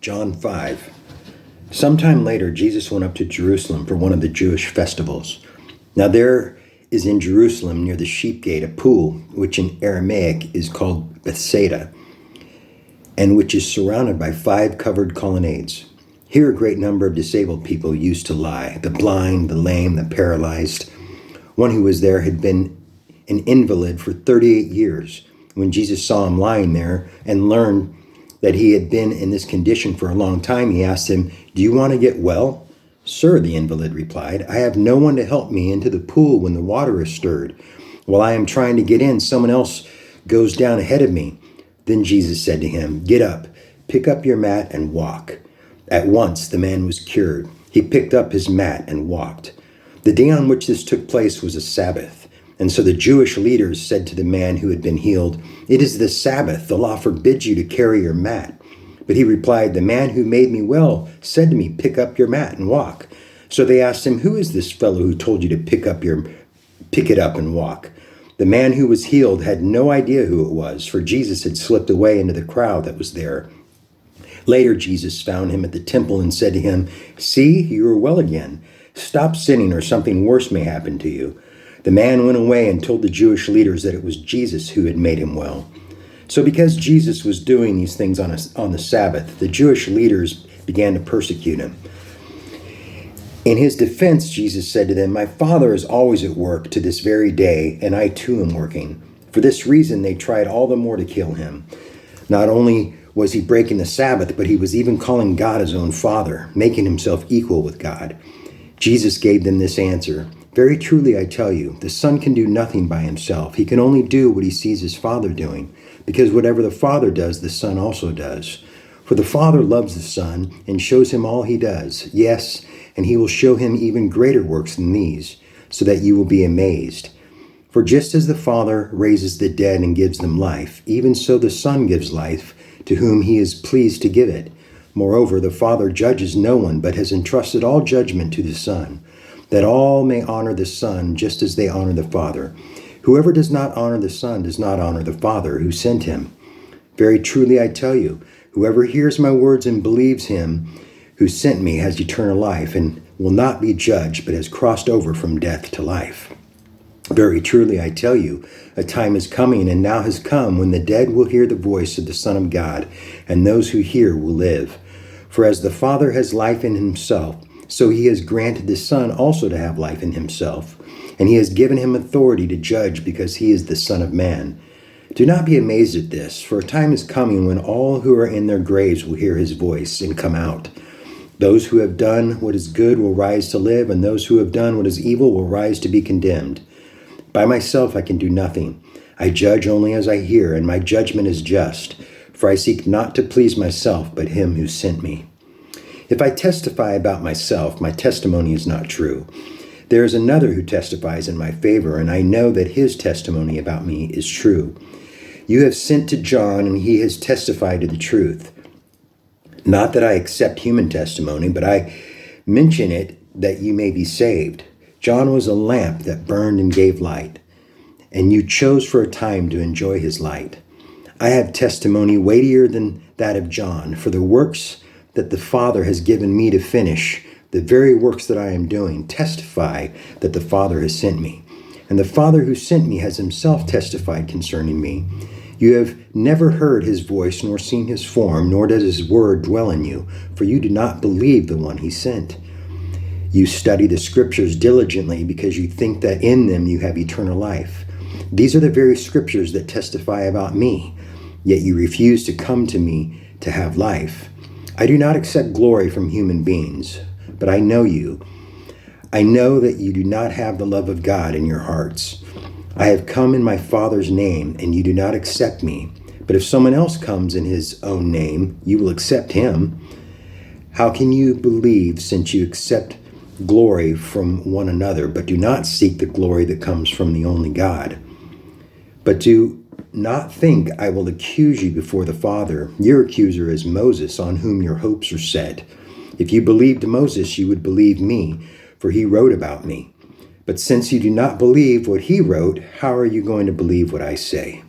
John 5. Sometime later, Jesus went up to Jerusalem for one of the Jewish festivals. Now there is in Jerusalem near the sheep gate a pool, which in Aramaic is called Bethsaida, and which is surrounded by 5 covered colonnades. Here a great number of disabled people used to lie, the blind, the lame, the paralyzed. One who was there had been an invalid for 38 years. When Jesus saw him lying there and learned that he had been in this condition for a long time, he asked him, "Do you want to get well?" "Sir," the invalid replied, "I have no one to help me into the pool when the water is stirred. While I am trying to get in, someone else goes down ahead of me." Then Jesus said to him, "Get up, pick up your mat and walk." At once the man was cured. He picked up his mat and walked. The day on which this took place was a Sabbath. And so the Jewish leaders said to the man who had been healed, "It is the Sabbath. The law forbids you to carry your mat." But he replied, "The man who made me well said to me, 'Pick up your mat and walk.'" So they asked him, "Who is this fellow who told you to pick it up and walk?" The man who was healed had no idea who it was, for Jesus had slipped away into the crowd that was there. Later, Jesus found him at the temple and said to him, "See, you are well again. Stop sinning or something worse may happen to you." The man went away and told the Jewish leaders that it was Jesus who had made him well. So because Jesus was doing these things on the Sabbath, the Jewish leaders began to persecute him. In his defense, Jesus said to them, "My Father is always at work to this very day, and I too am working." For this reason, they tried all the more to kill him. Not only was he breaking the Sabbath, but he was even calling God his own Father, making himself equal with God. Jesus gave them this answer, "Very truly I tell you, the Son can do nothing by himself. He can only do what he sees his Father doing, because whatever the Father does, the Son also does. For the Father loves the Son and shows him all he does. Yes, and he will show him even greater works than these, so that you will be amazed. For just as the Father raises the dead and gives them life, even so the Son gives life to whom he is pleased to give it. Moreover, the Father judges no one, but has entrusted all judgment to the Son, that all may honor the Son just as they honor the Father. Whoever does not honor the Son does not honor the Father who sent him. Very truly I tell you, whoever hears my words and believes him who sent me has eternal life and will not be judged, but has crossed over from death to life. Very truly I tell you, a time is coming and now has come when the dead will hear the voice of the Son of God, and those who hear will live. For as the Father has life in himself, so he has granted the Son also to have life in himself, and he has given him authority to judge because he is the Son of Man. Do not be amazed at this, for a time is coming when all who are in their graves will hear his voice and come out. Those who have done what is good will rise to live, and those who have done what is evil will rise to be condemned. By myself I can do nothing. I judge only as I hear, and my judgment is just, for I seek not to please myself, but him who sent me. If I testify about myself, my testimony is not true. There is another who testifies in my favor, and I know that his testimony about me is true. You have sent to John, and he has testified to the truth. Not that I accept human testimony, but I mention it that you may be saved. John was a lamp that burned and gave light, and you chose for a time to enjoy his light. I have testimony weightier than that of John, for the works that the Father has given me to finish, the very works that I am doing, testify that the Father has sent me. And the Father who sent me has himself testified concerning me. You have never heard his voice, nor seen his form, nor does his word dwell in you, for you do not believe the one he sent. You study the scriptures diligently because you think that in them you have eternal life. These are the very scriptures that testify about me, yet you refuse to come to me to have life. I do not accept glory from human beings, but I know you. I know that you do not have the love of God in your hearts. I have come in my Father's name, and you do not accept me. But if someone else comes in his own name, you will accept him. How can you believe, since you accept glory from one another, but do not seek the glory that comes from the only God? But do not think I will accuse you before the Father. Your accuser is Moses, on whom your hopes are set. If you believed Moses, you would believe me, for he wrote about me. But since you do not believe what he wrote, how are you going to believe what I say?